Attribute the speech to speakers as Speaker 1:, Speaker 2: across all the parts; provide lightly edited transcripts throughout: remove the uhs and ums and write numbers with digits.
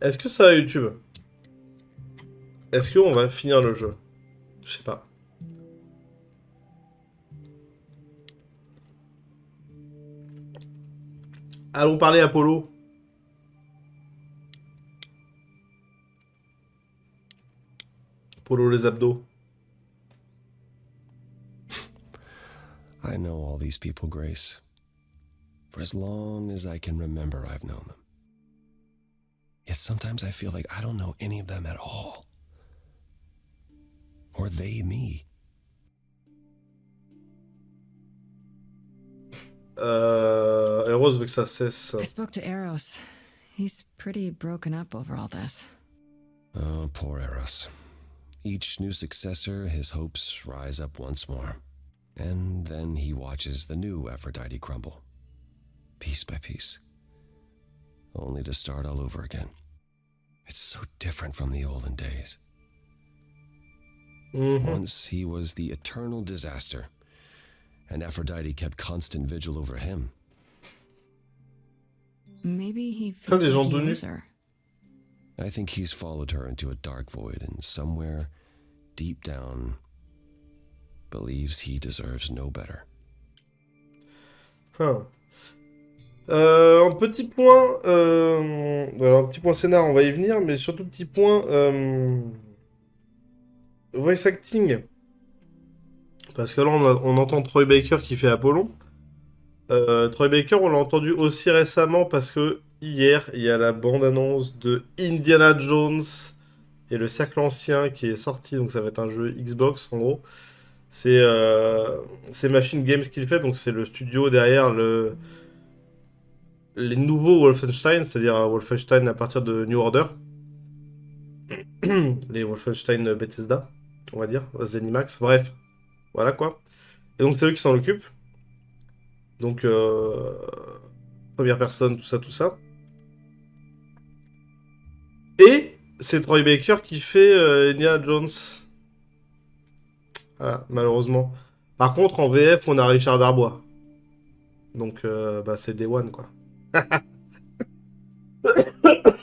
Speaker 1: Est-ce que ça va YouTube? Est-ce qu'on va finir le jeu? Je sais pas. Allons parler Apollo. Apollo les abdos.
Speaker 2: I know all these people, Grace. For as long as I can remember, I've known them. Yet sometimes I feel like I don't know any of them at all. Or they me.
Speaker 1: Heureuse que ça cesse.
Speaker 3: I spoke to Eros. He's pretty broken up over all this.
Speaker 2: Oh, poor Eros. Each new successor, his hopes rise up once more. And then he watches the new Aphrodite crumble. Piece by piece. Only to start all over again. It's so different from the olden days. Once he was the eternal disaster, and Aphrodite kept constant vigil over him.
Speaker 3: Maybe he feels like he owes her.
Speaker 2: I think he's followed her into a dark void, and somewhere, deep down, believes he deserves no better.
Speaker 1: Huh. Un petit point, alors un petit point scénar, on va y venir, mais surtout petit point voice acting. Parce que là, on entend Troy Baker qui fait Apollon. Troy Baker, on l'a entendu aussi récemment parce que hier, il y a la bande-annonce de Indiana Jones et le Cercle Ancien qui est sorti, donc ça va être un jeu Xbox en gros. C'est Machine Games qui le fait, donc c'est le studio derrière les nouveaux Wolfenstein, c'est-à-dire Wolfenstein à partir de New Order. Les Wolfenstein Bethesda, on va dire, Zenimax, bref, voilà quoi. Et donc c'est eux qui s'en occupent. Donc, première personne, tout ça, tout ça. Et c'est Troy Baker qui fait Indiana Jones. Voilà, malheureusement. Par contre, en VF, on a Richard Darbois. Donc, bah, c'est Day One, quoi.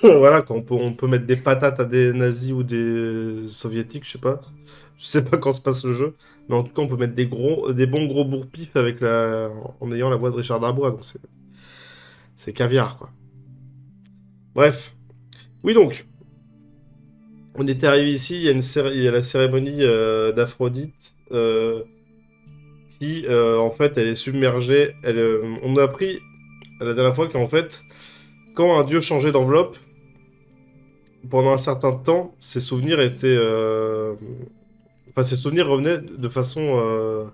Speaker 1: Voilà, quoi. On peut mettre des patates à des nazis ou des soviétiques, je sais pas. Je sais pas quand se passe le jeu. Mais en tout cas, on peut mettre des bons gros bourre-pif en ayant la voix de Richard Darbois. Donc, c'est caviar, quoi. Bref. Oui, donc. On était arrivé ici, il y a la cérémonie d'Aphrodite qui, en fait, elle est submergée. On a appris la dernière fois qu'en fait, quand un dieu changeait d'enveloppe, pendant un certain temps, ses souvenirs étaient... Enfin, ses souvenirs revenaient de façon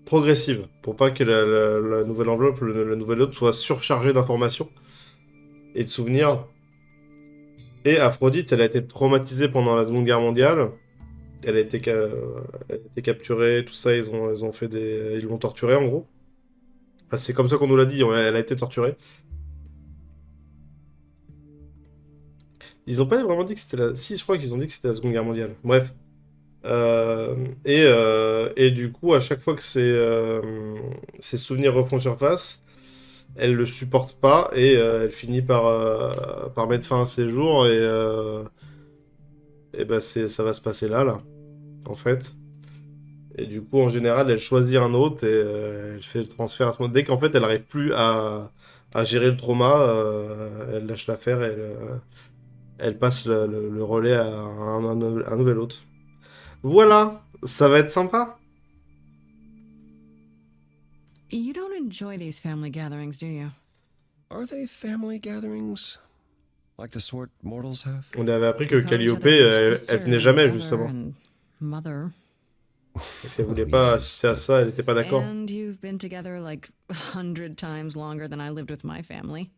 Speaker 1: progressive, pour pas que la nouvelle enveloppe, la nouvelle hôte soit surchargée d'informations et de souvenirs. Et Aphrodite, elle a été traumatisée pendant la Seconde Guerre mondiale. Elle a été, elle a été capturée, tout ça, ils l'ont torturée en gros. Enfin, c'est comme ça qu'on nous l'a dit, elle a été torturée. Ils ont pas vraiment dit que c'était la... Si, je crois qu'ils ont dit que c'était la Seconde Guerre mondiale. Bref. Et du coup, à chaque fois que ses souvenirs refont surface, elle le supporte pas et elle finit par mettre fin à ses jours et bah ça va se passer là, en fait. Et du coup, en général, elle choisit un autre et elle fait le transfert à ce moment. Dès qu'en fait, elle n'arrive plus à gérer le trauma, elle lâche l'affaire et elle passe le relais à un nouvel hôte. Voilà, ça va être sympa.
Speaker 3: You don't enjoy these family gatherings, do you?
Speaker 2: Are they family gatherings? Like the sort mortals have?
Speaker 1: On avait appris que
Speaker 3: We call each
Speaker 1: Calliope,
Speaker 3: other
Speaker 1: elle venait
Speaker 3: sister
Speaker 1: jamais,
Speaker 3: and
Speaker 1: justement.
Speaker 3: brother and mother.
Speaker 1: Parce qu'elle voulait pas assister à ça, elle était pas d'accord.
Speaker 3: And you've been together like 100 times longer than I lived with my family.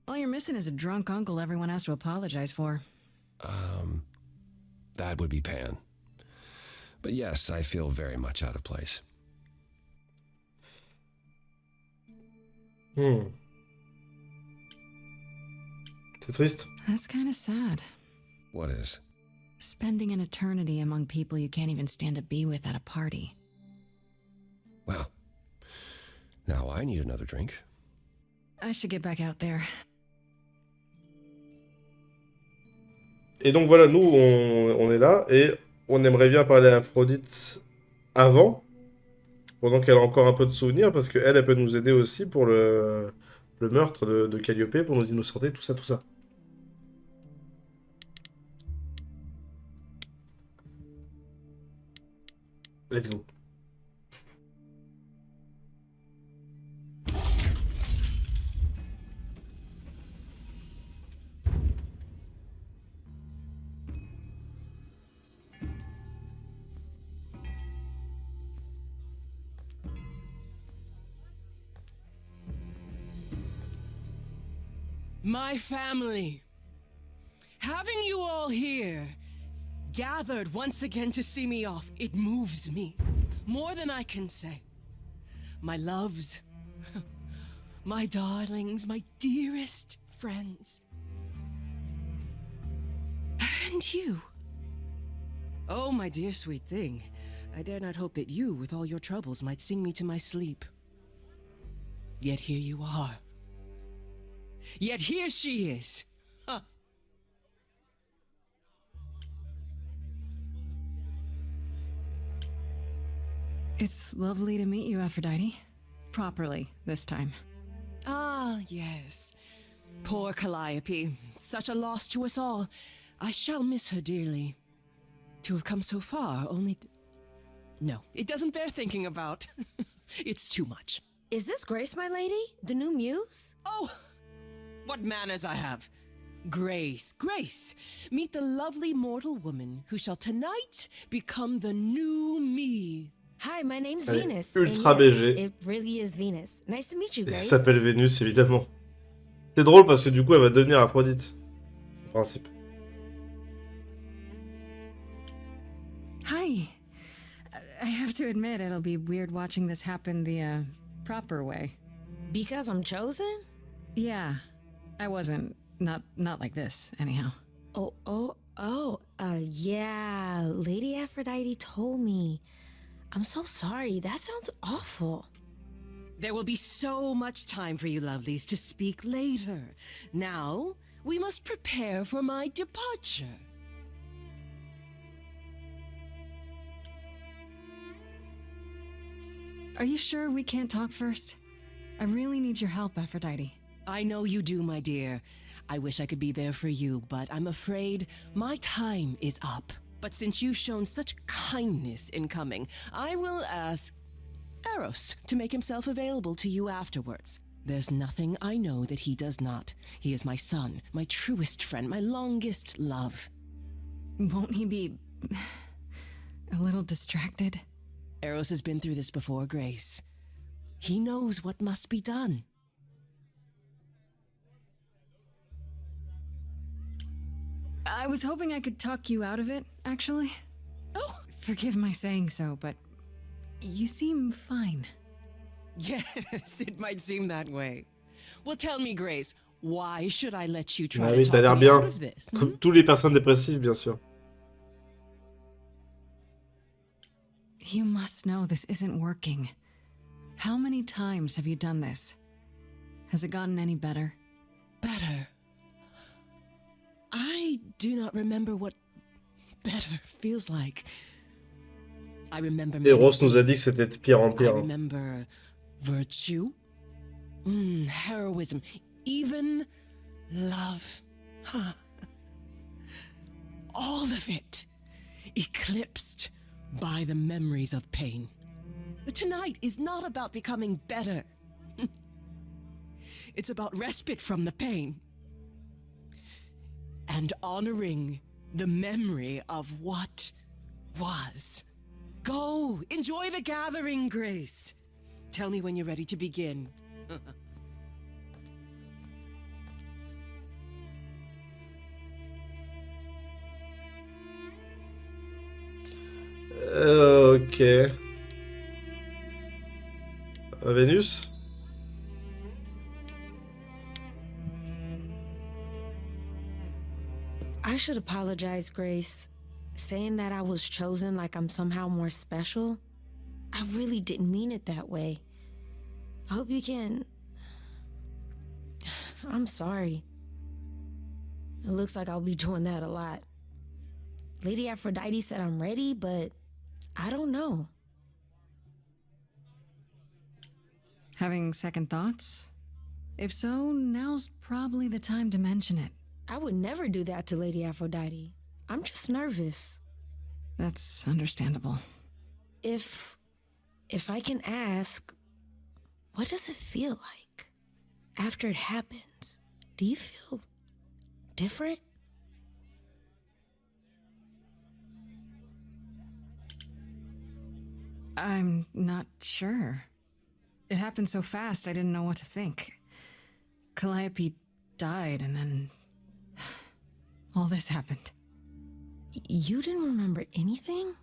Speaker 3: All you're missing is a drunk uncle everyone has to apologize for.
Speaker 2: That would be Pan. But yes, I feel very much out of place.
Speaker 1: C'est triste.
Speaker 3: That's kind of sad.
Speaker 2: What is?
Speaker 3: Spending an eternity among people you can't even stand to be with at a party.
Speaker 2: Well, now I need another drink.
Speaker 3: I should get back out there.
Speaker 1: Et donc voilà, nous, on est là et on aimerait bien parler à Aphrodite avant, pendant qu'elle a encore un peu de souvenirs, parce qu'elle, elle peut nous aider aussi pour le meurtre de Calliope, pour nous innocenter, tout ça, tout ça. Let's go.
Speaker 4: My family. Having you all here, gathered once again to see me off, it moves me. More than I can say. My loves, my darlings, my dearest friends. And you. Oh, my dear sweet thing. I dare not hope that you, with all your troubles, might sing me to my sleep. Yet here you are. Yet here she is. Huh.
Speaker 3: It's lovely to meet you, Aphrodite. Properly, this time.
Speaker 4: Ah, yes. Poor Calliope. Such a loss to us all. I shall miss her dearly. To have come so far, only... No, it doesn't bear thinking about. It's too much.
Speaker 5: Is this Grace, my lady? The new muse?
Speaker 4: Oh, what manners I have. Grace, Grace, meet the lovely mortal woman who shall tonight become the new me.
Speaker 5: Hi, my name's
Speaker 1: Elle est
Speaker 5: Venus.
Speaker 1: ultra
Speaker 5: and yes,
Speaker 1: BG.
Speaker 5: it really is Venus. Nice to meet you,
Speaker 1: Elle
Speaker 5: Grace.
Speaker 1: s'appelle Vénus, évidemment. C'est drôle parce que du coup, elle va devenir Aphrodite. En principe.
Speaker 3: Hi. I have to admit, it'll be weird watching this happen the proper way.
Speaker 5: Because I'm chosen?
Speaker 3: Yeah, I wasn't. Not like this, anyhow.
Speaker 5: Yeah, Lady Aphrodite told me. I'm so sorry. That sounds awful.
Speaker 4: There will be so much time for you lovelies to speak later. Now, we must prepare for my departure.
Speaker 3: Are you sure we can't talk first? I really need your help, Aphrodite.
Speaker 4: I know you do, my dear. I wish I could be there for you, but I'm afraid my time is up. But since you've shown such kindness in coming, I will ask Eros to make himself available to you afterwards. There's nothing I know that he does not. He is my son, my truest friend, my longest love.
Speaker 3: Won't he be a little distracted?
Speaker 4: Eros has been through this before, Grace. He knows what must be done.
Speaker 3: I was hoping I could talk you out of it, actually.
Speaker 4: Oh,
Speaker 3: Forgive my saying so, but you seem fine.
Speaker 4: yes, it might seem that way. Well, tell me, Grace, why should I let you try
Speaker 1: Ah
Speaker 4: to
Speaker 1: oui,
Speaker 4: talk
Speaker 1: t'as l'air
Speaker 4: me
Speaker 1: bien.
Speaker 4: out of this?
Speaker 1: Comme tous les personnes dépressives, bien sûr.
Speaker 3: You must know this isn't working. How many times have you done this? Has it gotten any better?
Speaker 4: Better. I do not remember what better feels like. I remember many
Speaker 1: Eros nous a dit que
Speaker 4: things.
Speaker 1: c'était de pire en
Speaker 4: I
Speaker 1: pire. Hein.
Speaker 4: remember virtue, heroism, even love. All of it eclipsed by the memories of pain. Tonight is not about becoming better. It's about respite from the pain and honoring the memory of what was. Go, enjoy the gathering, Grace. Tell me when you're ready to begin.
Speaker 1: Ok. Vénus?
Speaker 5: I should apologize, Grace. Saying that I was chosen like I'm somehow more special, I really didn't mean it that way. I hope you can... I'm sorry. It looks like I'll be doing that a lot. Lady Aphrodite said I'm ready, but I don't know.
Speaker 3: Having second thoughts? If so, now's probably the time to mention it.
Speaker 5: I would never do that to Lady Aphrodite. I'm just nervous.
Speaker 3: That's understandable.
Speaker 5: If I can ask, what does it feel like after it happens? Do you feel different?
Speaker 3: I'm not sure. It happened so fast, I didn't know what to think. Calliope died, and then all this happened.
Speaker 5: You didn't remember anything?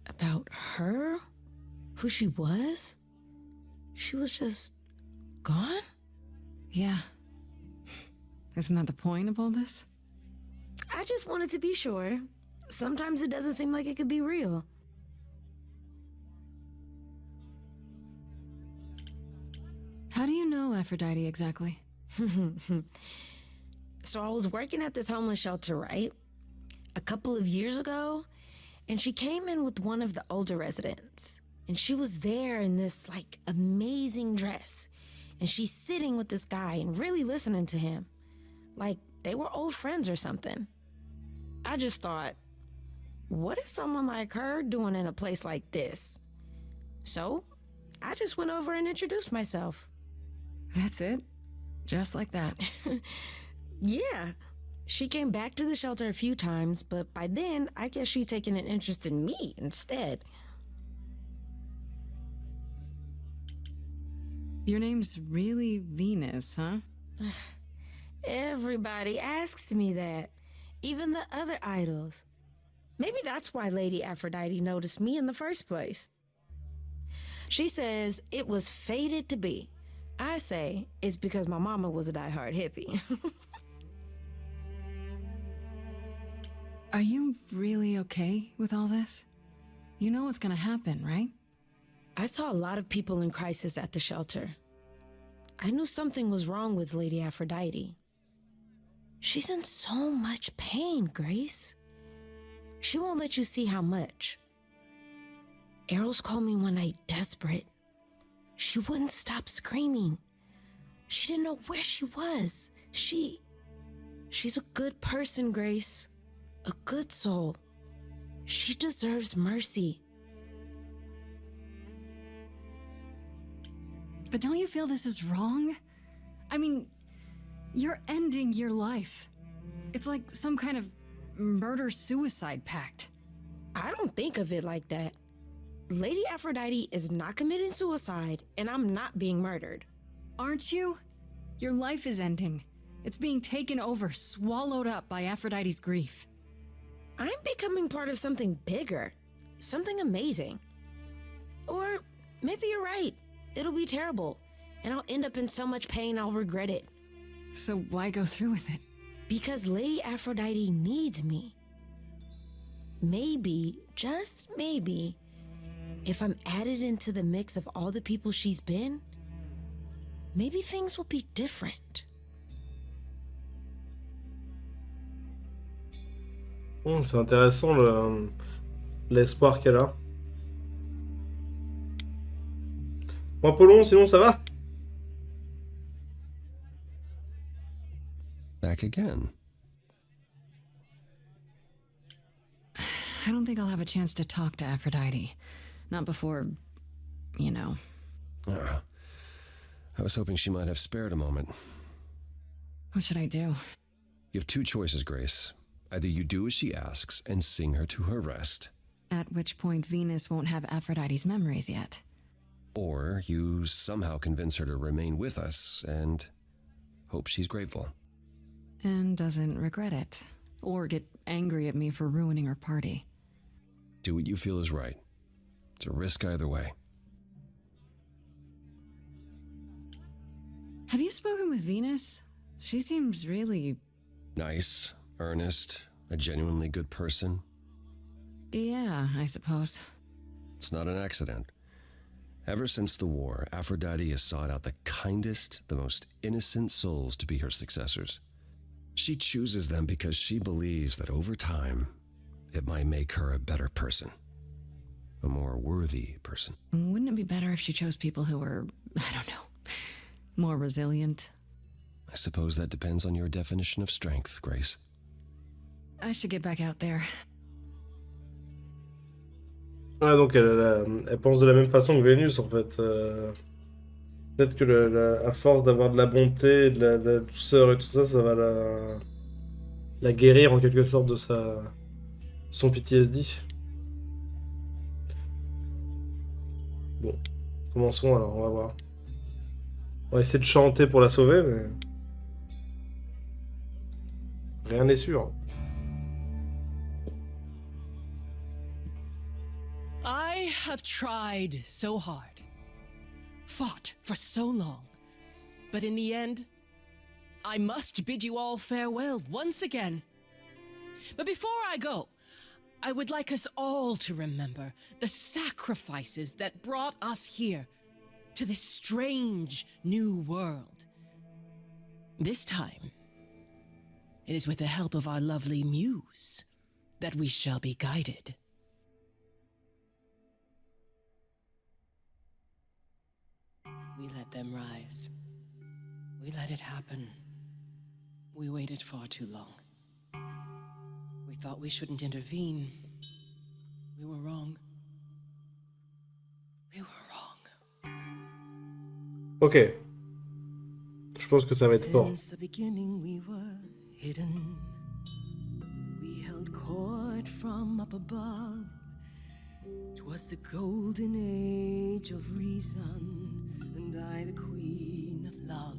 Speaker 5: About her? Who she was? She was just gone?
Speaker 3: Yeah. Isn't that the point of all this?
Speaker 5: I just wanted to be sure. Sometimes it doesn't seem like it could be real.
Speaker 3: How do you know Aphrodite exactly?
Speaker 5: So I was working at this homeless shelter, right? A couple of years ago, and she came in with one of the older residents. And she was there in this, like, amazing dress. And she's sitting with this guy and really listening to him. Like, they were old friends or something. I just thought, what is someone like her doing in a place like this? So, I just went over and introduced myself.
Speaker 3: That's it? Just like that.
Speaker 5: Yeah. She came back to the shelter a few times, but by then, I guess she'd taken an interest in me instead.
Speaker 3: Your name's really Venus, huh?
Speaker 5: Everybody asks me that. Even the other idols. Maybe that's why Lady Aphrodite noticed me in the first place. She says it was fated to be. I say it's because my mama was a diehard hippie.
Speaker 3: Are you really okay with all this? You know what's gonna happen, right?
Speaker 5: I saw a lot of people in crisis at the shelter. I knew something was wrong with Lady Aphrodite. She's in so much pain, Grace. She won't let you see how much. Eros called me one night desperate. She wouldn't stop screaming. She didn't know where she was. She's a good person, Grace. A good soul. She deserves mercy.
Speaker 3: But don't you feel this is wrong? I mean, you're ending your life. It's like some kind of murder-suicide pact.
Speaker 5: I don't think of it like that. Lady Aphrodite is not committing suicide, and I'm not being murdered.
Speaker 3: Aren't you? Your life is ending. It's being taken over, swallowed up by Aphrodite's grief.
Speaker 5: I'm becoming part of something bigger, something amazing. Or maybe you're right. It'll be terrible, and I'll end up in so much pain I'll regret it.
Speaker 3: So why go through with it?
Speaker 5: Because Lady Aphrodite needs me. Maybe, just maybe, if I'm added into the mix of all the people she's been, maybe things will be different.
Speaker 1: C'est intéressant l'espoir qu'elle a. Bon, Apollon, sinon ça va?
Speaker 2: Back again.
Speaker 3: I don't think I'll have a chance to talk to Aphrodite. Not before, you know.
Speaker 2: I was hoping she might have spared a moment.
Speaker 3: What should I do?
Speaker 2: You have two choices, Grace. Either you do as she asks and sing her to her rest,
Speaker 3: At which point Venus won't have Aphrodite's memories yet.
Speaker 2: or you somehow convince her to remain with us and hope she's grateful.
Speaker 3: And doesn't regret it. Or get angry at me for ruining her party.
Speaker 2: Do what you feel is right. It's a risk either way.
Speaker 3: Have you spoken with Venus? She seems really...
Speaker 2: Nice, earnest, a genuinely good person.
Speaker 3: Yeah, I suppose.
Speaker 2: It's not an accident. Ever since the war, Aphrodite has sought out the kindest, the most innocent souls to be her successors. She chooses them because she believes that over time, it might make her a better person. A more worthy person.
Speaker 3: Wouldn't it be better if she chose people who were, I don't know, more resilient?
Speaker 2: I suppose that depends on your definition of strength, Grace.
Speaker 3: I should get back out there.
Speaker 1: Ah, donc elle pense de la même façon que Vénus, en fait. Peut-être que à force d'avoir de la bonté, de la douceur et tout ça, ça va la guérir en quelque sorte de son PTSD. Bon, commençons alors, on va voir. On va essayer de chanter pour la sauver, mais... rien n'est sûr.
Speaker 4: I have tried so hard, fought for so long, but in the end, I must bid you all farewell once again. But before I go, I would like us all to remember the sacrifices that brought us here, to this strange new world. This time, it is with the help of our lovely muse that we shall be guided. We let them rise. We let it happen. We waited far too long. We thought we shouldn't intervene. We were wrong. We were wrong.
Speaker 1: Ok. Je pense que ça va être fort.
Speaker 4: Since the beginning we were hidden. We held court from up above. 'Twas the golden age of reason, and I the queen of love.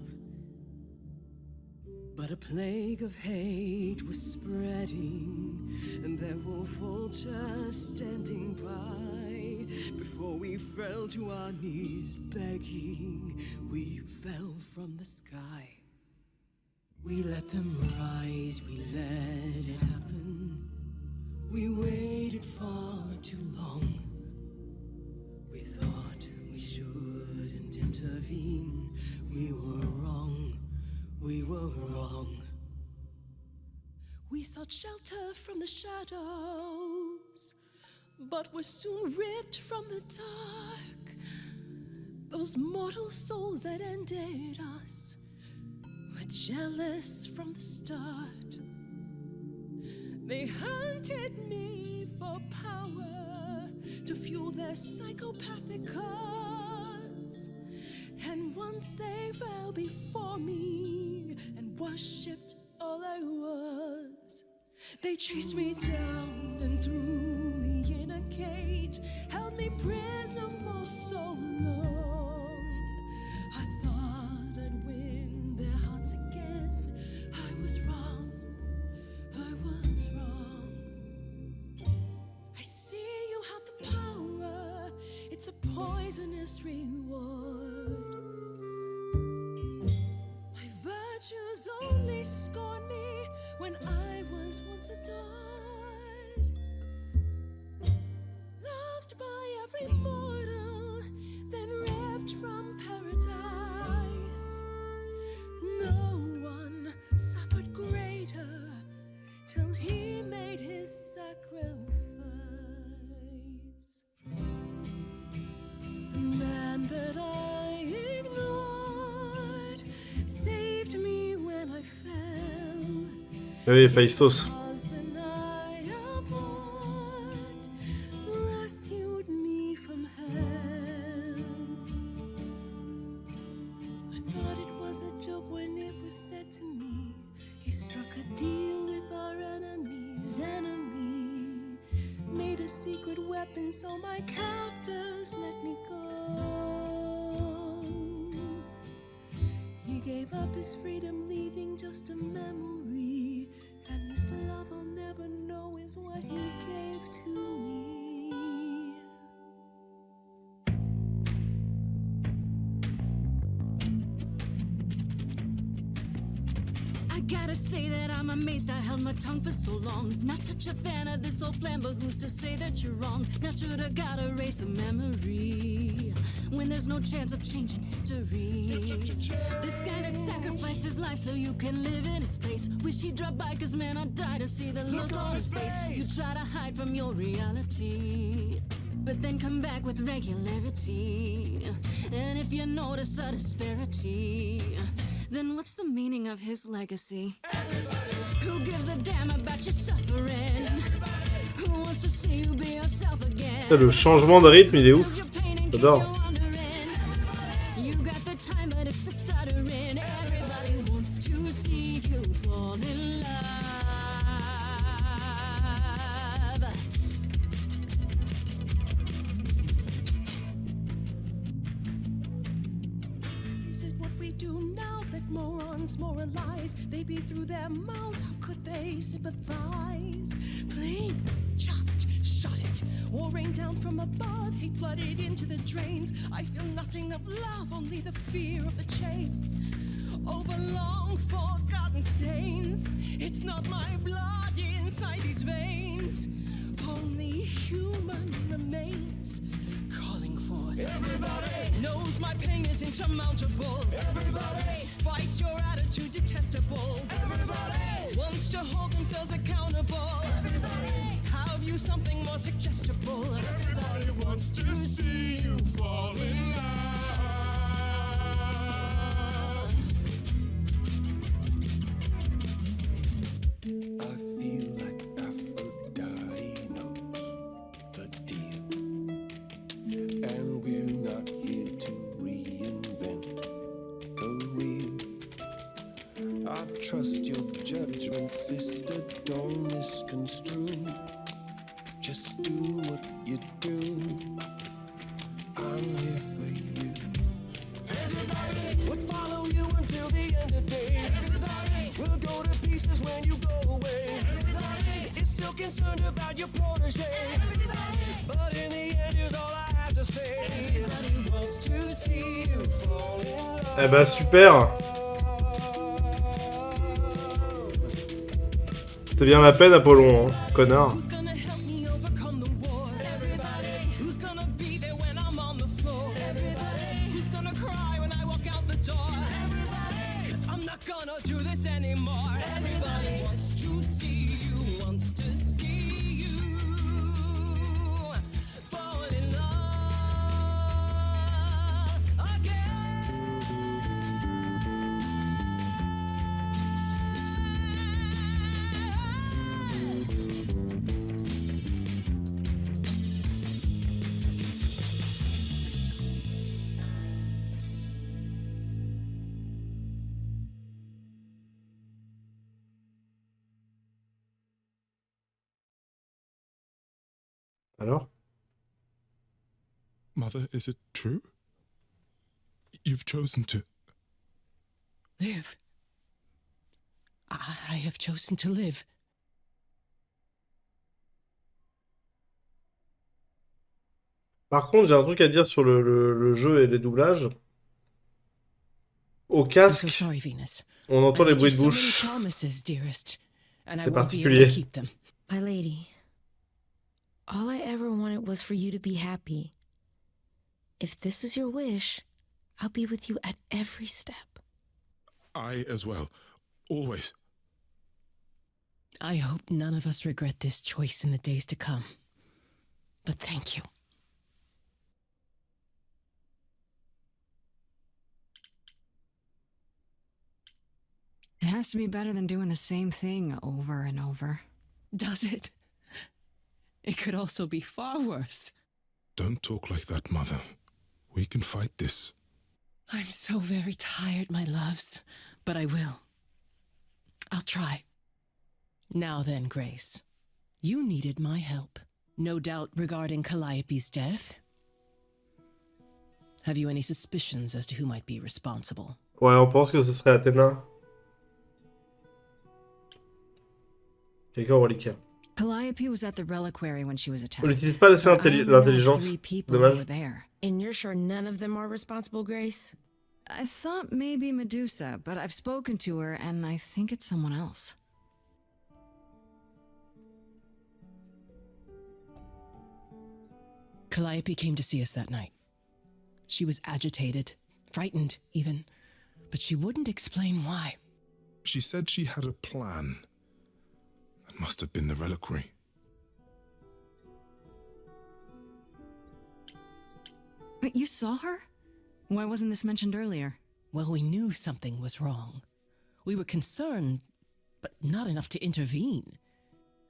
Speaker 4: But a plague of hate was spreading, and there were vultures standing by. Before we fell to our knees begging, we fell from the sky. We let them rise, we let it happen. We waited far too long. We thought we shouldn't intervene. We were wrong. We were wrong. We sought shelter from the shadows, but were soon ripped from the dark. Those mortal souls that ended us were jealous from the start. They hunted me for power to fuel their psychopathic cause. And once they fell before me and worshipped all I was, they chased me down and threw me in a cage, held me prisoner for so long. I thought I'd win their hearts again. I was wrong. I was wrong. I see you have the power. It's a poisonous reward. My virtues only scorn me when I was once adored. Loved by every mortal, then ripped from paradise. No one suffered greater till he made his sacrifice. The man that I ignored saved me when I fell.
Speaker 1: Oui, Phaistos.
Speaker 4: Husband I abhorred rescued me from hell. I thought it was a joke when it was said to me. He struck a deal with our enemy's enemy, made a secret weapon so my captors let me go. He gave up his freedom, leaving just a memory, and this love I'll never know is what he gave to me. I
Speaker 6: Gotta say that I'm amazed I held my tongue for so long. Not such a fan of this old plan, but who's to say that you're wrong? Now shoulda gotta erase a memory when there's no chance of changing history. This guy that sacrificed his life so you can live in his place. Wish he'd drop by, cause man, I die to see the look on his face. You try to hide from your reality, but then come back with regularity. And if you notice a disparity, then what's the meaning of his legacy? Who gives a damn about your suffering? Who wants to see you be yourself again?
Speaker 1: Le changement de rythme, il est ouf. J'adore.
Speaker 6: You got the time, but it's the stuttering. Everybody wants to see you fall in love.
Speaker 4: This is what we do now that morons moralize. They beat through their mouths, how could they sympathize? Please, just shut it, or rain down from above, hate flooded into the drains. I feel nothing of love, only the fear of the chains. Over long forgotten stains, it's not my blood inside these veins, only human remains. Calling forth. Everybody knows my pain is insurmountable. Everybody fights your attitude detestable. Everybody wants to hold themselves accountable. Everybody have you something more suggestible. Everybody wants to see you fall in love.
Speaker 2: I feel like Aphrodite knows the deal. And we're not here to reinvent the wheel. I trust your judgment, sister, don't misconstrue. Just do what you do. I'm here for you. Everybody would follow you until the end of days. Everybody will go to pieces when you go away. Everybody is still concerned about your protege. Everybody, but in the end is all I have to say. Everybody wants to see you fall in love.
Speaker 1: Eh bah super. C'était bien la peine, Apollon, hein, connard.
Speaker 4: Who's gonna help me overcome the war? Everybody. Who's gonna be there when I'm on the floor? Everybody. Who's gonna cry when I walk out the door? Everybody. Cause I'm not gonna do this anymore. Everybody wants to see you, wants to see you fall in love again.
Speaker 1: Alors?
Speaker 7: Mother, is it true? You've chosen to...
Speaker 4: Live. I have chosen to live.
Speaker 1: Par contre, j'ai un truc à dire sur le jeu et les doublages. Au
Speaker 4: I'm so
Speaker 1: casque,
Speaker 4: sorry, Venus.
Speaker 1: on entend
Speaker 4: I
Speaker 1: les
Speaker 4: made you
Speaker 1: bruits de
Speaker 4: so many
Speaker 1: bouche.
Speaker 4: promises, dearest, and I
Speaker 1: C'est
Speaker 4: won't be able to
Speaker 1: particulier.
Speaker 4: keep them.
Speaker 5: My lady, all I ever wanted was for you to be happy. If this is your wish, I'll be with you at every step.
Speaker 7: I as well. Always.
Speaker 4: I hope none of us regret this choice in the days to come. But thank you.
Speaker 3: It has to be better than doing the same thing over and over.
Speaker 4: Does it? It could also be far worse.
Speaker 7: Don't talk like that, Mother. We can fight this.
Speaker 4: I'm so very tired, my loves, but I will. I'll try. Now then, Grace, you needed my help. No doubt regarding Calliope's death. Have you any suspicions as to who might be responsible?
Speaker 1: Ouais, on pense que ce serait Athéna. Quelqu'un au reliquaire.
Speaker 3: Calliope was at the reliquary when she was attacked.
Speaker 1: On n'utilise pas assez
Speaker 3: but I only know of
Speaker 1: l'intelligence.
Speaker 3: 3 people who were
Speaker 1: Dommage.
Speaker 3: there.
Speaker 5: And you're sure none of them are responsible, Grace?
Speaker 3: I thought maybe Medusa, but I've spoken to her and I think it's someone else.
Speaker 4: Calliope came to see us that night. She was agitated, frightened even, but she wouldn't explain why.
Speaker 7: She said she had a plan. That must have been the reliquary.
Speaker 3: But you saw her? Why wasn't this mentioned earlier?
Speaker 4: Well, we knew something was wrong. We were concerned, but not enough to intervene.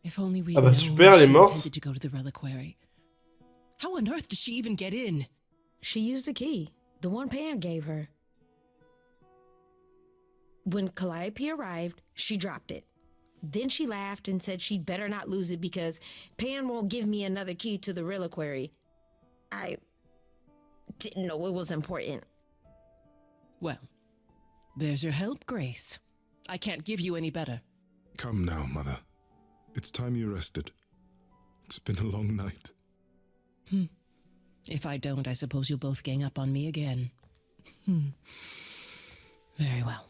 Speaker 4: If only we'd
Speaker 1: Ah bah
Speaker 4: known
Speaker 1: super, elle est
Speaker 4: she
Speaker 1: morte.
Speaker 4: intended to go to the reliquary. How on earth did she even get in?
Speaker 5: She used the key, the one Pan gave her. When Calliope arrived, she dropped it. Then she laughed and said she'd better not lose it because Pan won't give me another key to the reliquary. I didn't know it was important.
Speaker 4: Well, there's your help, Grace. I can't give you any better.
Speaker 7: Come now, Mother. It's time you rested. It's been a long night.
Speaker 4: If I don't, I suppose you'll both gang up on me again. Very well.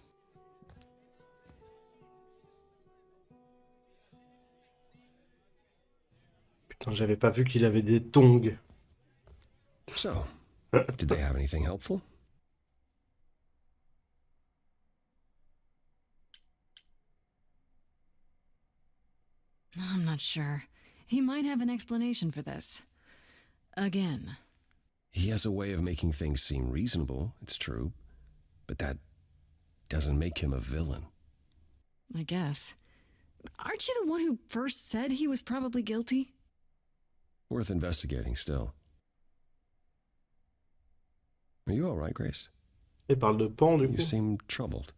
Speaker 1: Putain, j'avais pas vu qu'il avait des tongs.
Speaker 2: So, did they have anything helpful?
Speaker 3: I'm not sure. He might have an explanation for this. Again.
Speaker 2: He has a way of making things seem reasonable, it's true, but that doesn't make him a villain.
Speaker 3: I guess. Aren't you the one who first said he was probably guilty?
Speaker 2: Worth investigating still. Are you all right, Grace?
Speaker 1: Il parle de Pan, du
Speaker 2: You
Speaker 1: coup.
Speaker 2: seem troubled.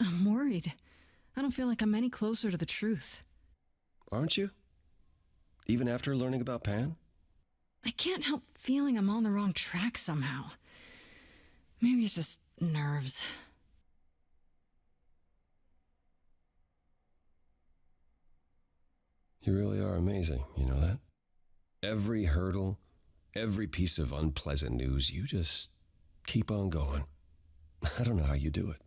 Speaker 3: I'm worried. I don't feel like I'm any closer to the truth.
Speaker 2: Aren't you? Even after learning about Pan?
Speaker 3: I can't help feeling I'm on the wrong track somehow. Maybe it's just nerves.
Speaker 2: You really are amazing, you know that? Every hurdle, every piece of unpleasant news, you just keep on going. I don't know how you do it.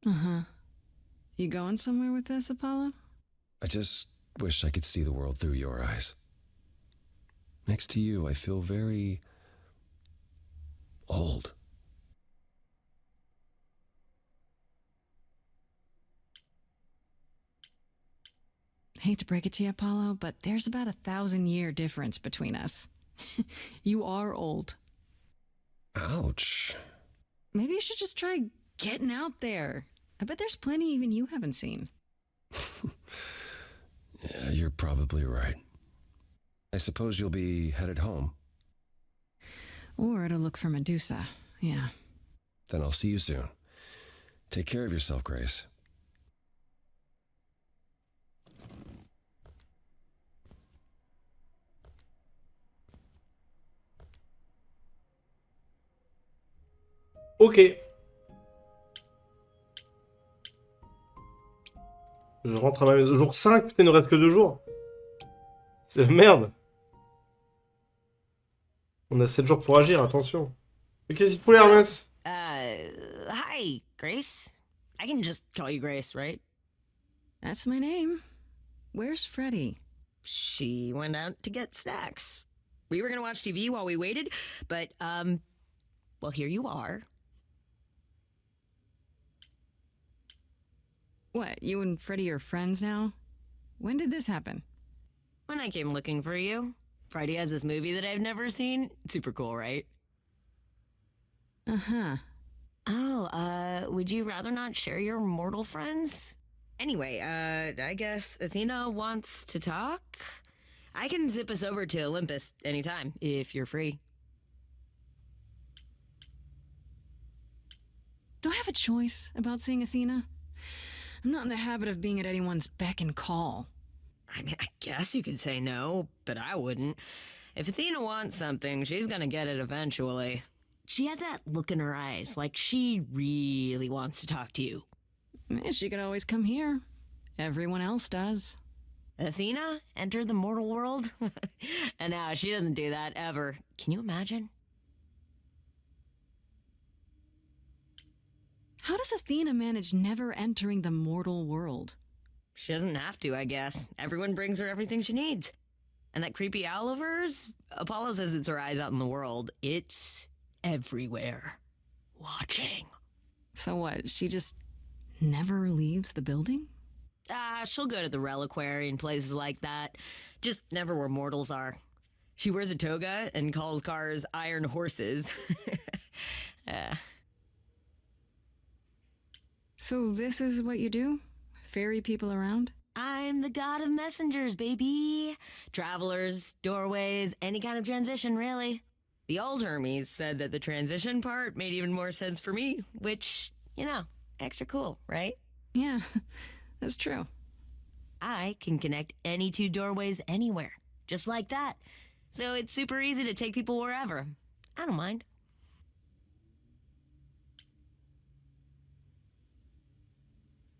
Speaker 3: Uh-huh. You going somewhere with this, Apollo?
Speaker 2: I just wish I could see the world through your eyes. Next to you, I feel very old.
Speaker 3: Hate to break it to you, Apollo, but there's about 1,000-year difference between us. You are old.
Speaker 2: Ouch.
Speaker 3: Maybe you should just try getting out there. I bet there's plenty even you haven't seen.
Speaker 2: Yeah, you're probably right. I suppose you'll be headed home.
Speaker 3: Or to look for Medusa, yeah.
Speaker 2: Then I'll see you soon. Take care of yourself, Grace.
Speaker 1: Ok. Je rentre à ma maison. Jour 5, putain, il nous reste que 2 jours. C'est la merde. On a 7 jours pour agir, attention. Mais qu'est-ce qu'il faut, Hermès?
Speaker 8: Hi, Grace. I can just call you Grace, right?
Speaker 3: That's my name. Where's Freddie?
Speaker 8: She went out to get snacks. We were gonna watch TV while we waited, but, well, here you are.
Speaker 3: What, you and Freddie are friends now? When did this happen?
Speaker 8: When I came looking for you. Friday has this movie that I've never seen. Super cool, right?
Speaker 3: Uh-huh.
Speaker 8: Oh, would you rather not share your mortal friends? Anyway, I guess Athena wants to talk? I can zip us over to Olympus anytime, if you're free.
Speaker 3: Do I have a choice about seeing Athena? I'm not in the habit of being at anyone's beck and call.
Speaker 8: I mean, I guess you could say no, but I wouldn't. If Athena wants something, she's gonna get it eventually. She had that look in her eyes, like she really wants to talk to you.
Speaker 3: She could always come here. Everyone else does.
Speaker 8: Athena entered the mortal world? And now she doesn't do that ever. Can you imagine?
Speaker 3: How does Athena manage never entering the mortal world?
Speaker 8: She doesn't have to, I guess. Everyone brings her everything she needs. And that creepy owl of hers? Apollo says it's her eyes out in the world. It's everywhere. Watching.
Speaker 3: So what, she just never leaves the building?
Speaker 8: She'll go to the reliquary and places like that. Just never where mortals are. She wears a toga and calls cars iron horses.
Speaker 3: So this is what you do? Ferry people around?
Speaker 8: I'm the god of messengers, baby. Travelers, doorways, any kind of transition, really. The old Hermes said that the transition part made even more sense for me, which, extra cool, right?
Speaker 3: Yeah, that's true.
Speaker 8: I can connect any two doorways anywhere, just like that. So it's super easy to take people wherever. I don't mind.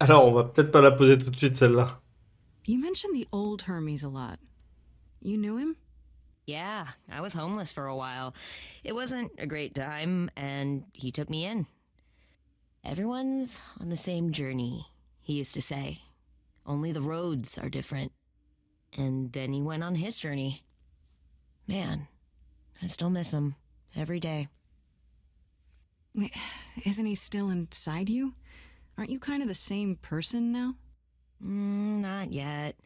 Speaker 1: Alors, on va peut-être pas la poser tout de suite, celle-là.
Speaker 3: You mentioned the old Hermes a lot. You knew him?
Speaker 8: Yeah, I was homeless for a while. It wasn't a great time, and he took me in. Everyone's on the same journey, he used to say. Only the roads are different. And then he went on his journey. Man, I still miss him every day.
Speaker 3: Wait, isn't he still inside you? Aren't you kind of the same person now?
Speaker 8: Not yet.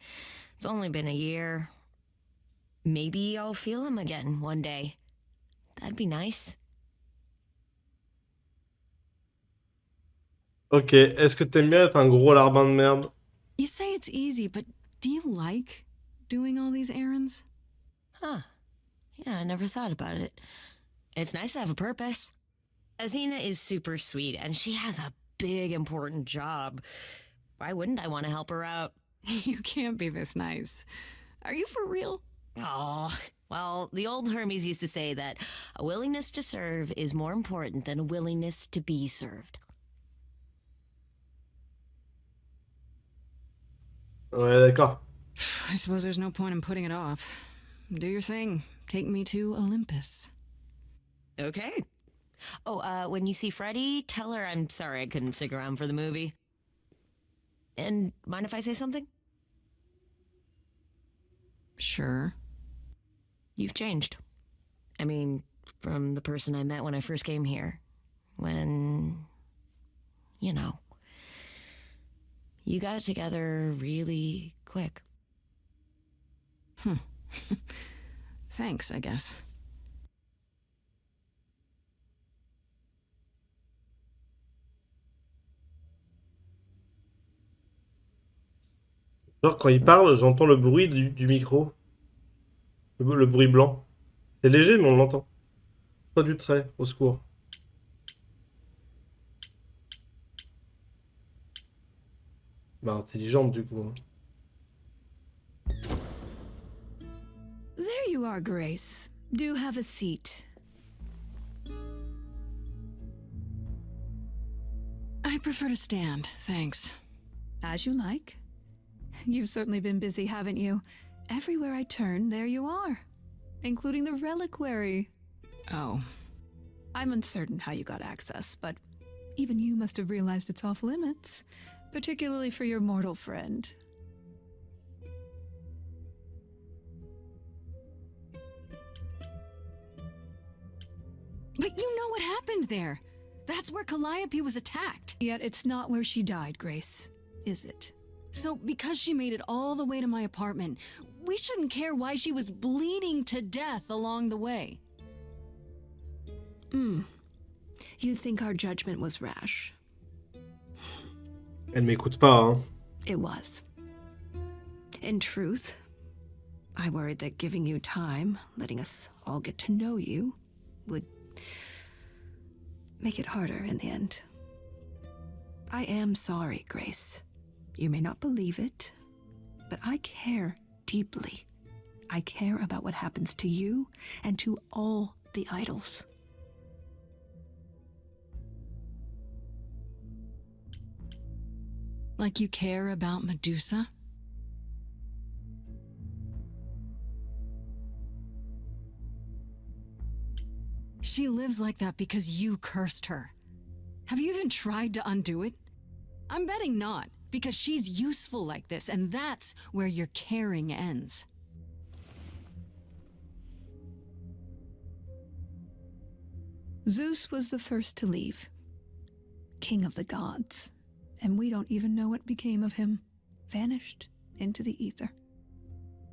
Speaker 8: It's only been a year. Maybe I'll feel him again one day. That'd be nice.
Speaker 1: Ok, est-ce que t'aimes bien être un gros larbin de merde?
Speaker 3: You say it's easy, but do you like doing all these errands?
Speaker 8: Huh. Yeah, I never thought about it. It's nice to have a purpose. Athena is super sweet, and she has a big, important job. Why wouldn't I want to help her out?
Speaker 3: You can't be this nice. Are you for real?
Speaker 8: Oh, well, the old Hermes used to say that a willingness to serve is more important than a willingness to be served.
Speaker 1: Ouais, d'accord.
Speaker 3: I suppose there's no point in putting it off. Do your thing. Take me to Olympus.
Speaker 8: Okay. Oh, when you see Freddie, tell her I'm sorry I couldn't stick around for the movie. And mind if I say something?
Speaker 3: Sure.
Speaker 8: You've changed. I mean, from the person I met when I first came here. When, you got it together really quick.
Speaker 3: Thanks, I guess.
Speaker 1: Genre, quand il parle, j'entends le bruit du micro. Le bruit blanc. C'est léger, mais on l'entend. Pas du trait, au secours. Bah, intelligente, du coup.
Speaker 9: There you are, Grace. Do have a seat.
Speaker 3: I prefer to stand, thanks.
Speaker 9: As you like. You've certainly been busy, haven't you? Everywhere I turn, there you are. Including the reliquary.
Speaker 3: Oh.
Speaker 9: I'm uncertain how you got access, but even you must have realized it's off limits. Particularly for your mortal friend.
Speaker 3: But you know what happened there. That's where Calliope was attacked.
Speaker 9: Yet it's not where she died, Grace, is it?
Speaker 3: So because she made it all the way to my apartment, we shouldn't care why she was bleeding to death along the way.
Speaker 9: You think our judgment was rash?
Speaker 1: Elle m'écoute pas, hein.
Speaker 9: It was. In truth, I worried that giving you time, letting us all get to know you, would make it harder in the end. I am sorry, Grace. You may not believe it, but I care deeply. I care about what happens to you and to all the idols.
Speaker 3: Like you care about Medusa? She lives like that because you cursed her. Have you even tried to undo it? I'm betting not, because she's useful like this, and that's where your caring ends.
Speaker 9: Zeus was the first to leave. King of the gods. And we don't even know what became of him. Vanished into the ether.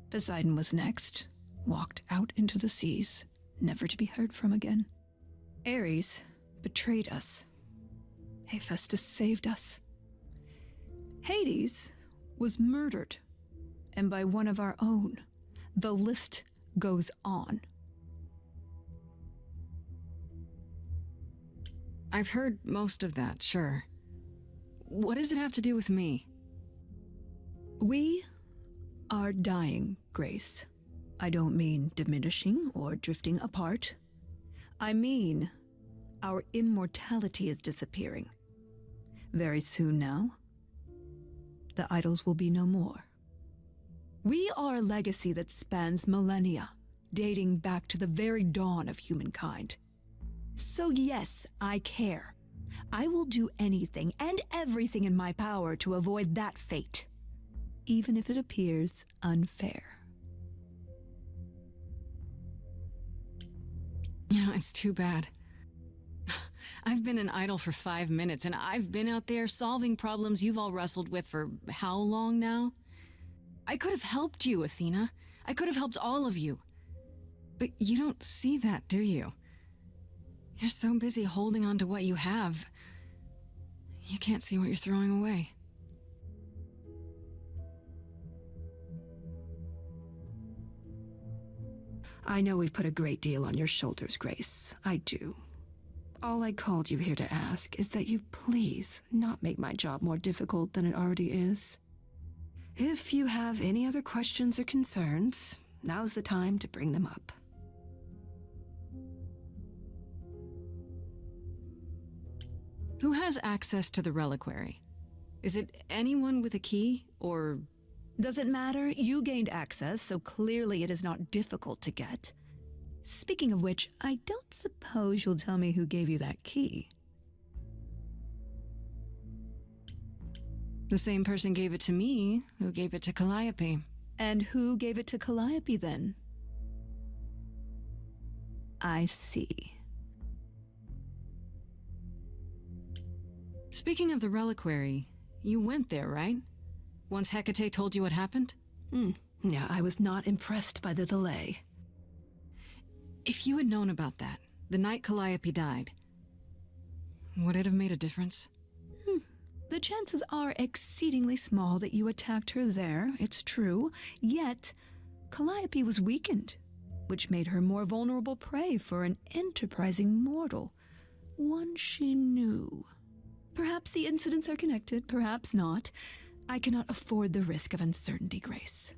Speaker 9: Poseidon was next. Walked out into the seas, never to be heard from again. Ares betrayed us. Hephaestus saved us. Hades was murdered, and by one of our own. The list goes on.
Speaker 3: I've heard most of that, sure. What does it have to do with me?
Speaker 9: We are dying, Grace. I don't mean diminishing or drifting apart. I mean, our immortality is disappearing. Very soon now, the idols will be no more. We are a legacy that spans millennia, dating back to the very dawn of humankind. So yes, I care. I will do anything and everything in my power to avoid that fate, even if it appears unfair.
Speaker 3: You know, it's too bad. I've been an idol for 5 minutes, and I've been out there solving problems you've all wrestled with for how long now? I could have helped you, Athena. I could have helped all of you. But you don't see that, do you? You're so busy holding on to what you have. You can't see what you're throwing away.
Speaker 9: I know we've put a great deal on your shoulders, Grace. I do. All I called you here to ask is that you please not make my job more difficult than it already is. If you have any other questions or concerns, now's the time to bring them up.
Speaker 3: Who has access to the reliquary? Is it anyone with a key, or...
Speaker 9: Doesn't matter. You gained access, so clearly it is not difficult to get. Speaking of which, I don't suppose you'll tell me who gave you that key.
Speaker 3: The same person gave it to me who gave it to Calliope.
Speaker 9: And who gave it to Calliope then? I see.
Speaker 3: Speaking of the reliquary, you went there, right? Once Hecate told you what happened?
Speaker 9: Yeah, I was not impressed by the delay.
Speaker 3: If you had known about that, the night Calliope died, would it have made a difference?
Speaker 9: The chances are exceedingly small that you attacked her there, it's true. Yet, Calliope was weakened, which made her more vulnerable prey for an enterprising mortal, one she knew. Perhaps the incidents are connected, perhaps not. I cannot afford the risk of uncertainty, Grace.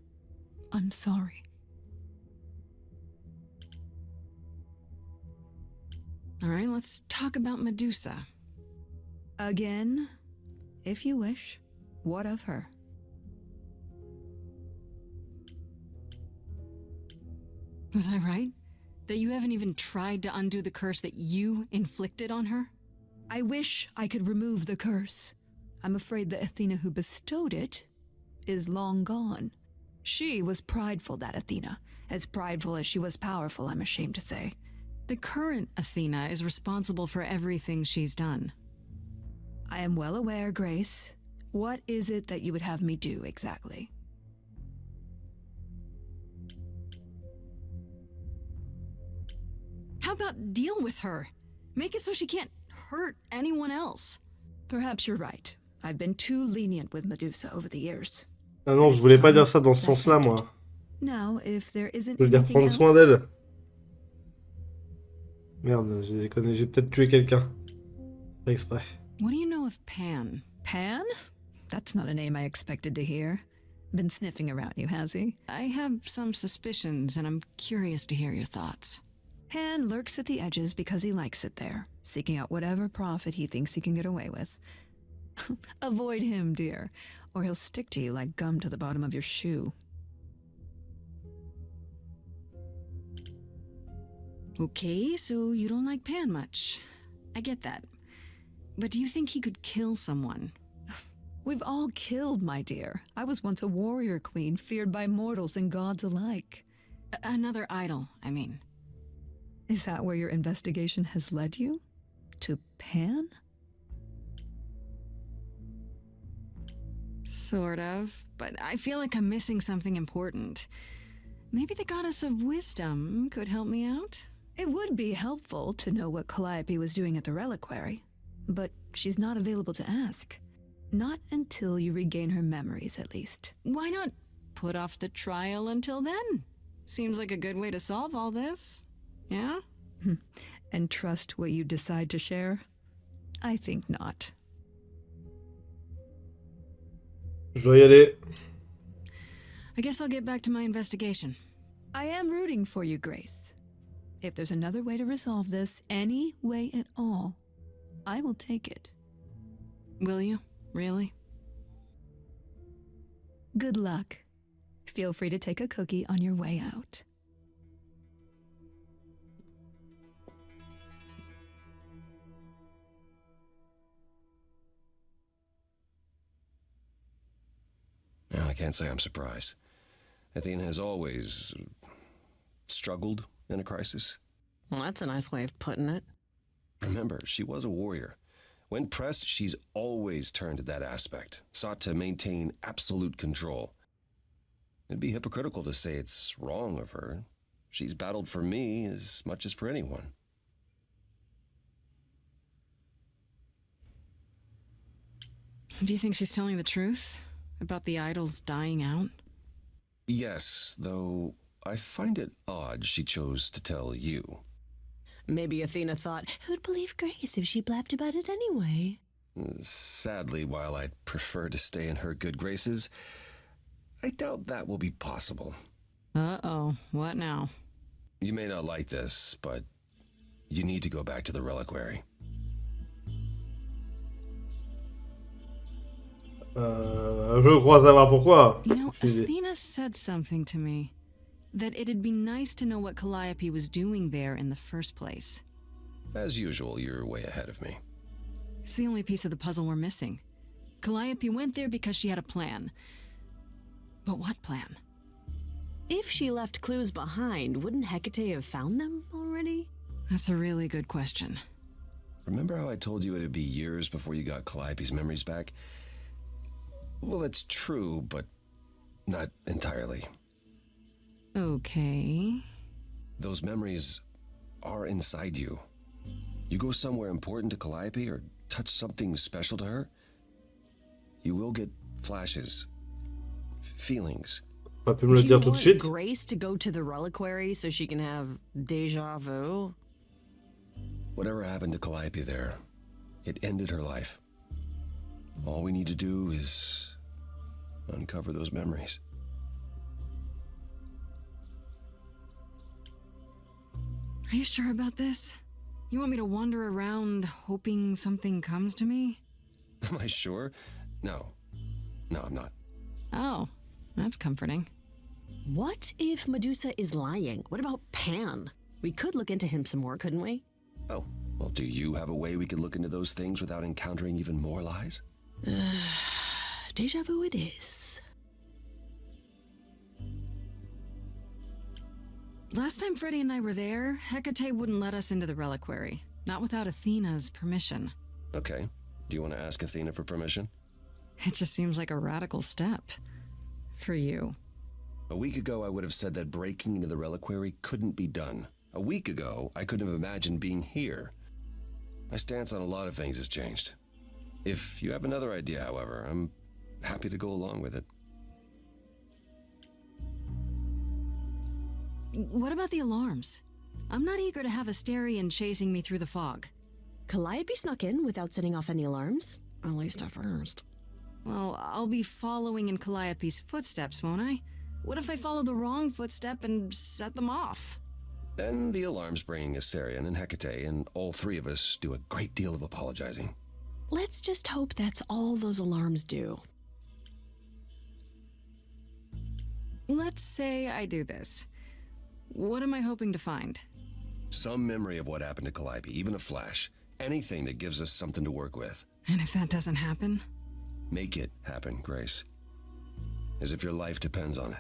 Speaker 9: I'm sorry.
Speaker 3: All right, let's talk about Medusa.
Speaker 9: Again, if you wish. What of her?
Speaker 3: Was I right? That you haven't even tried to undo the curse that you inflicted on her?
Speaker 9: I wish I could remove the curse. I'm afraid the Athena who bestowed it is long gone. She was prideful, that Athena. As prideful as she was powerful, I'm ashamed to say.
Speaker 3: The current Athena is responsible for everything she's done.
Speaker 9: I am well aware, Grace. What is it that you would have me do exactly?
Speaker 3: How about deal with her? Make it so she can't hurt anyone else.
Speaker 9: Perhaps you're right. I've been too lenient with Medusa over the years.
Speaker 1: Ah non, je voulais pas dire ça dans ce sens-là, moi.
Speaker 9: Now, if there isn't
Speaker 1: Je veux dire
Speaker 9: anything
Speaker 1: prendre soin
Speaker 9: else...
Speaker 1: d'elle. Merde, j'ai déconné, j'ai peut-être tué quelqu'un. Pas exprès.
Speaker 3: What do you know of Pan?
Speaker 9: Pan? That's not a name I expected to hear. Been sniffing around you, has he?
Speaker 3: I have some suspicions, and I'm curious to hear your thoughts.
Speaker 9: Pan lurks at the edges because he likes it there, seeking out whatever profit he thinks he can get away with. Avoid him, dear, or he'll stick to you like gum to the bottom of your shoe.
Speaker 3: Okay, so you don't like Pan much. I get that. But do you think he could kill someone?
Speaker 9: We've all killed, my dear. I was once a warrior queen, feared by mortals and gods alike.
Speaker 3: Another idol, I mean.
Speaker 9: Is that where your investigation has led you? To Pan?
Speaker 3: Sort of, but I feel like I'm missing something important. Maybe the goddess of wisdom could help me out?
Speaker 9: It would be helpful to know what Calliope was doing at the reliquary, but she's not available to ask. Not until you regain her memories, at least.
Speaker 3: Why not put off the trial until then? Seems like a good way to solve all this. Yeah?
Speaker 9: And trust what you decide to share? I think not.
Speaker 1: Je dois y aller.
Speaker 3: I guess I'll get back to my investigation.
Speaker 9: I am rooting for you, Grace. If there's another way to resolve this, any way at all, I will take it.
Speaker 3: Will you? Really?
Speaker 9: Good luck. Feel free to take a cookie on your way out.
Speaker 2: Well, I can't say I'm surprised. Athena has always struggled in a crisis.
Speaker 8: Well, that's a nice way of putting it.
Speaker 2: Remember, she was a warrior. When pressed, she's always turned to that aspect, sought to maintain absolute control. It'd be hypocritical to say it's wrong of her. She's battled for me as much as for anyone.
Speaker 3: Do you think she's telling the truth? About the idols dying out?
Speaker 2: Yes, though I find it odd she chose to tell you.
Speaker 8: Maybe Athena thought, who'd believe Grace if she blabbed about it anyway?
Speaker 2: Sadly, while I'd prefer to stay in her good graces, I doubt that will be possible.
Speaker 3: Uh-oh, what now?
Speaker 2: You may not like this, but you need to go back to the reliquary.
Speaker 1: Je crois savoir pourquoi.
Speaker 3: You know, Athena said something to me. That it'd be nice to know what Calliope was doing there in the first place.
Speaker 2: As usual, you're way ahead of me.
Speaker 3: It's the only piece of the puzzle we're missing. Calliope went there because she had a plan. But what plan?
Speaker 8: If she left clues behind, wouldn't Hecate have found them already?
Speaker 3: That's a really good question.
Speaker 2: Remember how I told you it'd be years before you got Calliope's memories back? Well, that's true, but not entirely.
Speaker 3: Okay.
Speaker 2: Those memories are inside you. You go somewhere important to Calliope or touch something special to her, you will get flashes, feelings.
Speaker 1: Pas pu me le
Speaker 8: Do
Speaker 1: dire
Speaker 8: you
Speaker 1: tout de
Speaker 8: want
Speaker 1: suite.
Speaker 8: Grace to go to the reliquary so she can have déjà vu?
Speaker 2: Whatever happened to Calliope there, it ended her life. All we need to do is uncover those memories.
Speaker 3: Are you sure about this? You want me to wander around hoping something comes to me?
Speaker 2: Am I sure? No. No, I'm not.
Speaker 3: Oh, that's comforting.
Speaker 8: What if Medusa is lying? What about Pan? We could look into him some more, couldn't we?
Speaker 2: Oh, well, do you have a way we could look into those things without encountering even more lies?
Speaker 8: Deja vu it is.
Speaker 3: Last time Freddie and I were there, Hecate wouldn't let us into the reliquary. Not without Athena's permission.
Speaker 2: Okay. Do you want to ask Athena for permission?
Speaker 3: It just seems like a radical step. For you.
Speaker 2: A week ago, I would have said that breaking into the reliquary couldn't be done. A week ago, I couldn't have imagined being here. My stance on a lot of things has changed. If you have another idea, however, I'm happy to go along with it.
Speaker 3: What about the alarms? I'm not eager to have Asterion chasing me through the fog.
Speaker 8: Calliope snuck in without setting off any alarms. At least at first.
Speaker 3: Well, I'll be following in Calliope's footsteps, won't I? What if I follow the wrong footstep and set them off?
Speaker 2: Then the alarms bring Asterion and Hecate, and all three of us do a great deal of apologizing.
Speaker 10: Let's just hope that's all those alarms do.
Speaker 3: Let's say I do this. What am I hoping to find?
Speaker 2: Some memory of what happened to Calliope, even a flash. Anything that gives us something to work with.
Speaker 3: And if that doesn't happen?
Speaker 2: Make it happen, Grace. As if your life depends on it.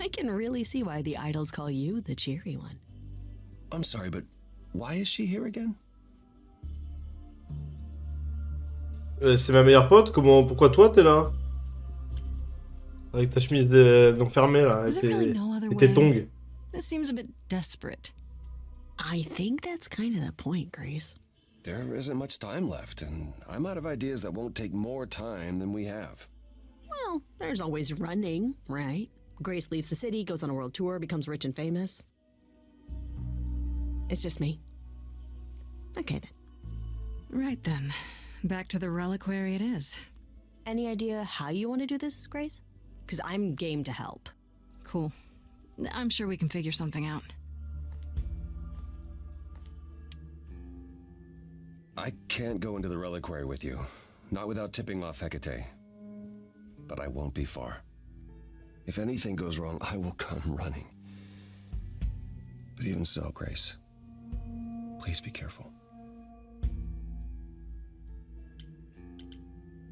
Speaker 10: I can really see why the idols call you the cheery one.
Speaker 2: I'm sorry, but why is she here again?
Speaker 1: C'est ma meilleure pote, pourquoi toi t'es là? Avec ta chemise d'enfermé là,
Speaker 3: Is there really no other
Speaker 1: et tes
Speaker 3: way?
Speaker 1: tongs.
Speaker 3: This seems a bit desperate.
Speaker 10: I think that's kind of the point, Grace.
Speaker 2: There isn't much time left, and I'm out of ideas that won't take more time than we have.
Speaker 10: Well, there's always running, right? Grace leaves the city, goes on a world tour, becomes rich and famous. It's just me. Okay then.
Speaker 3: Right then. Back to the reliquary it is.
Speaker 10: Any idea how you want to do this, Grace? Because I'm game to help.
Speaker 3: Cool. I'm sure we can figure something out.
Speaker 2: I can't go into the reliquary with you. Not without tipping off Hecate. But I won't be far. If anything goes wrong, I will come running. But even so, Grace, please be careful.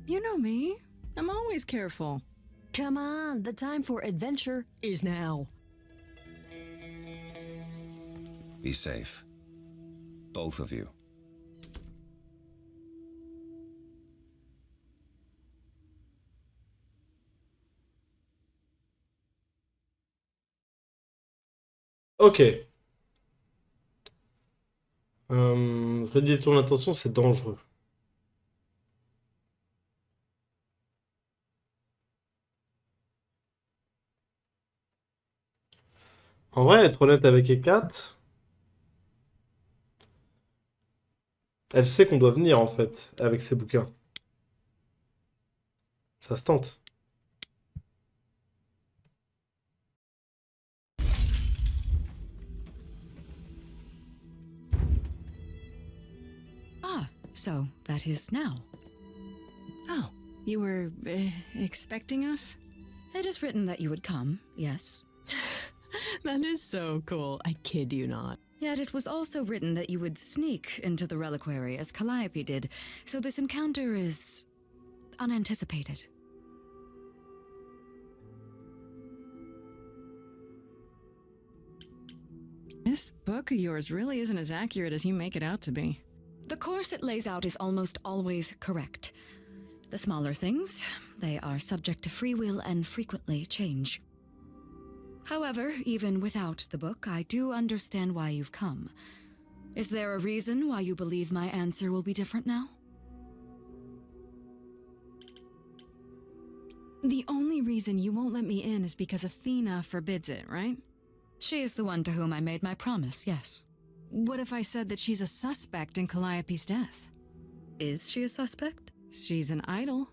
Speaker 3: You know me. I'm always careful.
Speaker 10: Come on, the time for adventure is now.
Speaker 2: Be safe. Both of you.
Speaker 1: Ok. Redire ton attention, c'est dangereux. En vrai, être honnête avec Ekat, elle sait qu'on doit venir en fait, avec ses bouquins. Ça se tente.
Speaker 6: Ah, so that is now.
Speaker 3: Oh, you were expecting us?
Speaker 6: It is written that you would come, yes.
Speaker 10: That is so cool. I kid you not.
Speaker 6: Yet it was also written that you would sneak into the reliquary as Calliope did, so this encounter is unanticipated.
Speaker 3: This book of yours really isn't as accurate as you make it out to be.
Speaker 6: The course it lays out is almost always correct. The smaller things, they are subject to free will and frequently change. However, even without the book, I do understand why you've come. Is there a reason why you believe my answer will be different now?
Speaker 3: The only reason you won't let me in is because Athena forbids it, right?
Speaker 6: She is the one to whom I made my promise, yes.
Speaker 3: What if I said that she's a suspect in Calliope's death?
Speaker 6: Is she a suspect?
Speaker 3: She's an idol.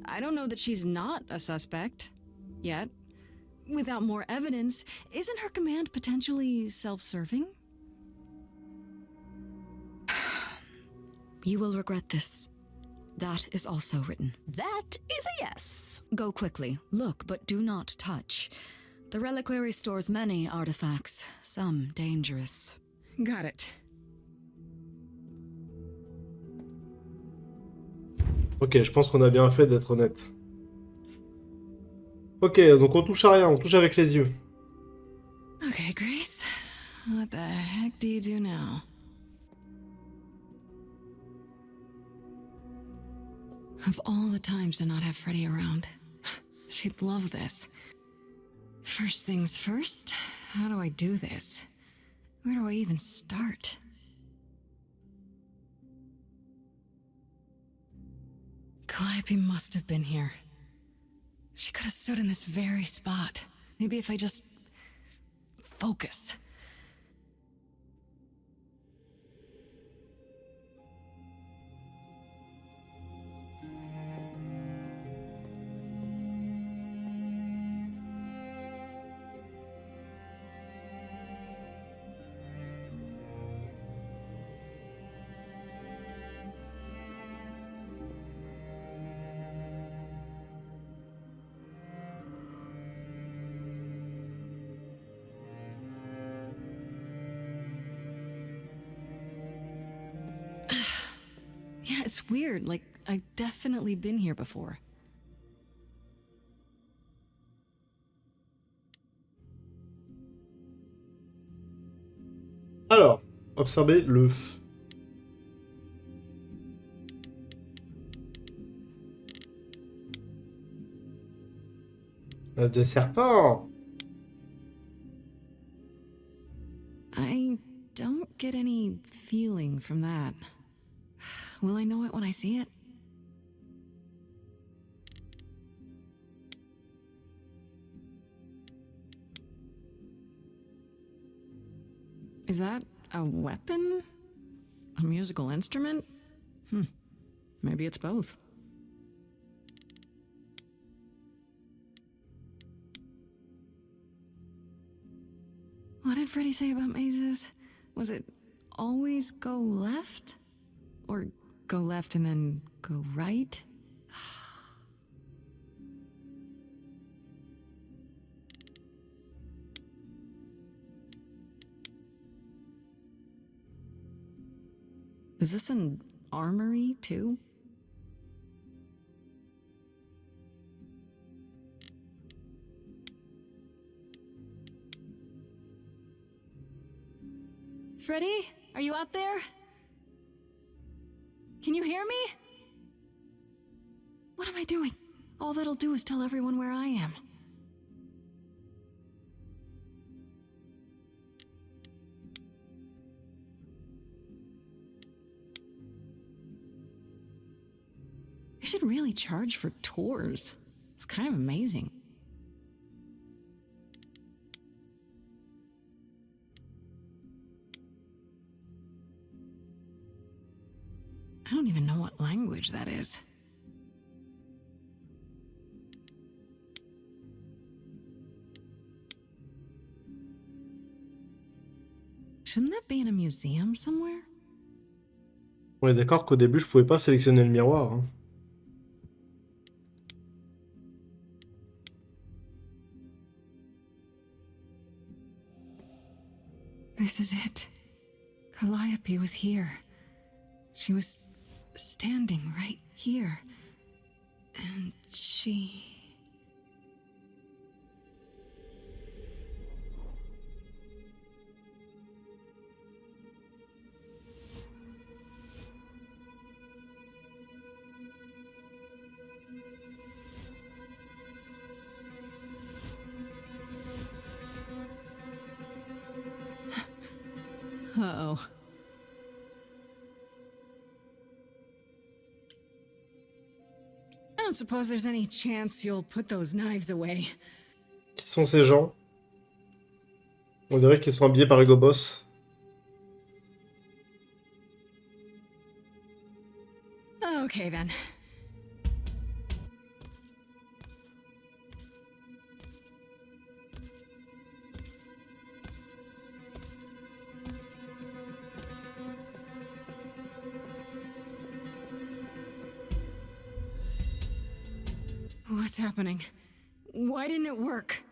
Speaker 3: I don't know that she's not a suspect. Yet. Without more evidence, isn't her command potentially self-serving?
Speaker 6: You will regret this. That is also written.
Speaker 10: That is a yes.
Speaker 6: Go quickly. Look, but do not touch. The reliquary stores many artifacts, some dangerous.
Speaker 3: Got it.
Speaker 1: Ok, je pense qu'on a bien fait d'être honnête. Ok, donc on touche à rien, on touche avec les yeux.
Speaker 3: Okay, Grace. What the heck do you do now? Of all the times to not have Freddy around, she'd love this. First things first, how do I do this? Where do I even start? Calliope must have been here. She could have stood in this very spot. Maybe if I just focus. Yeah, it's weird. Like, I've definitely been here before.
Speaker 1: Alors, observez le... L'œuf de serpent.
Speaker 3: I don't get any feeling from that. Will I know it when I see it? Is that a weapon? A musical instrument? Maybe it's both. What did Freddy say about mazes? Was it always go left? Or go left and then go right? Is this an armory, too? Freddy, are you out there? Can you hear me? What am I doing? All that'll do is tell everyone where I am. They should really charge for tours. It's kind of amazing. I don't even know what language that is. Shouldn't that be in a museum somewhere?
Speaker 1: On est d'accord qu'au début, je pouvais pas sélectionner le miroir. Hein.
Speaker 3: This is it. Calliope was here. She was standing right here. And she... Uh-oh. I don't suppose there's any chance you'll put those knives away.
Speaker 1: Qui sont ces gens? On dirait qu'ils sont habillés par Hugo Boss.
Speaker 3: Okay, then. What's happening? Why didn't it work?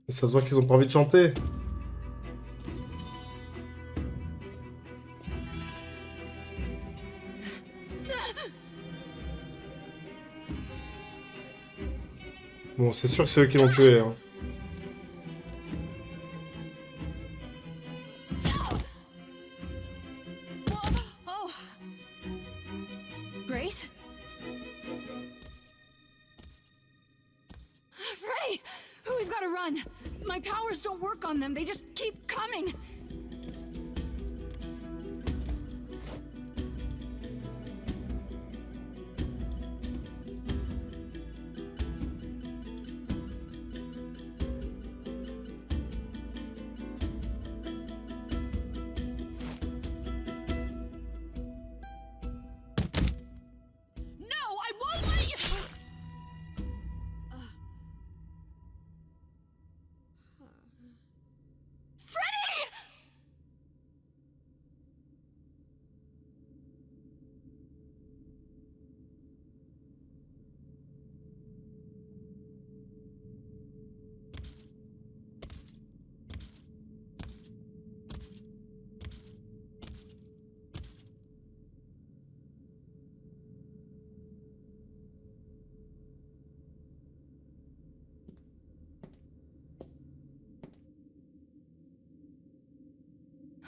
Speaker 1: Et ça se voit qu'ils ont pas envie de chanter. Bon, c'est sûr que c'est eux qui l'ont tué. Hein.
Speaker 3: Oh. Grace? Freddy! We've got to run. My powers don't work on them. They just keep coming.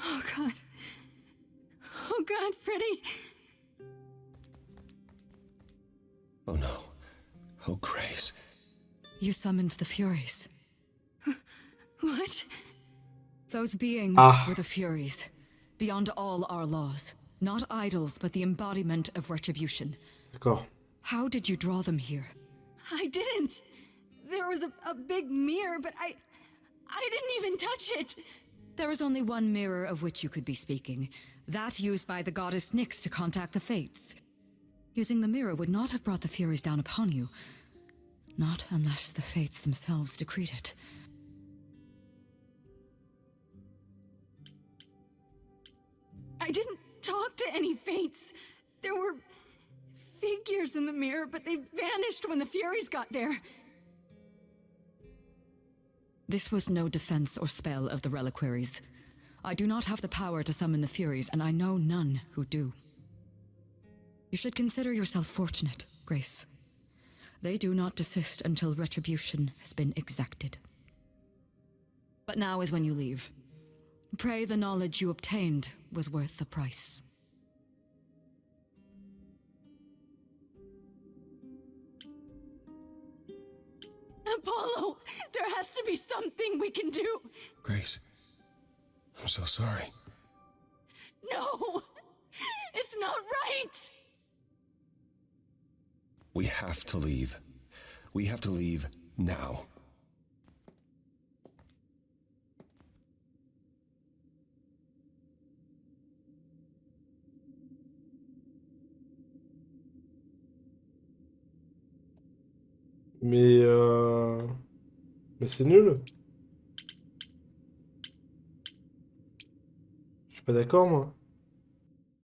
Speaker 6: Oh God. Oh God, Freddy.
Speaker 2: Oh no. Oh, Grace.
Speaker 3: You summoned the Furies.
Speaker 6: What?
Speaker 3: Those beings
Speaker 1: Ah.
Speaker 3: were the Furies, beyond all our laws. Not idols, but the embodiment of retribution.
Speaker 1: D'accord.
Speaker 3: How did you draw them here?
Speaker 6: I didn't. There was a big mirror, but I didn't even touch it.
Speaker 3: There is only one mirror of which you could be speaking. That used by the goddess Nyx to contact the Fates. Using the mirror would not have brought the Furies down upon you. Not unless the Fates themselves decreed it.
Speaker 6: I didn't talk to any Fates. There were figures in the mirror, but they vanished when the Furies got there.
Speaker 3: This was no defense or spell of the reliquaries. I do not have the power to summon the Furies, and I know none who do. You should consider yourself fortunate, Grace. They do not desist until retribution has been exacted. But now is when you leave. Pray the knowledge you obtained was worth the price.
Speaker 6: Apollo, there has to be something we can do.
Speaker 2: Grace, I'm so sorry.
Speaker 6: No, it's not right.
Speaker 2: We have to leave. We have to leave now.
Speaker 1: Mais c'est nul. Je suis pas d'accord, moi.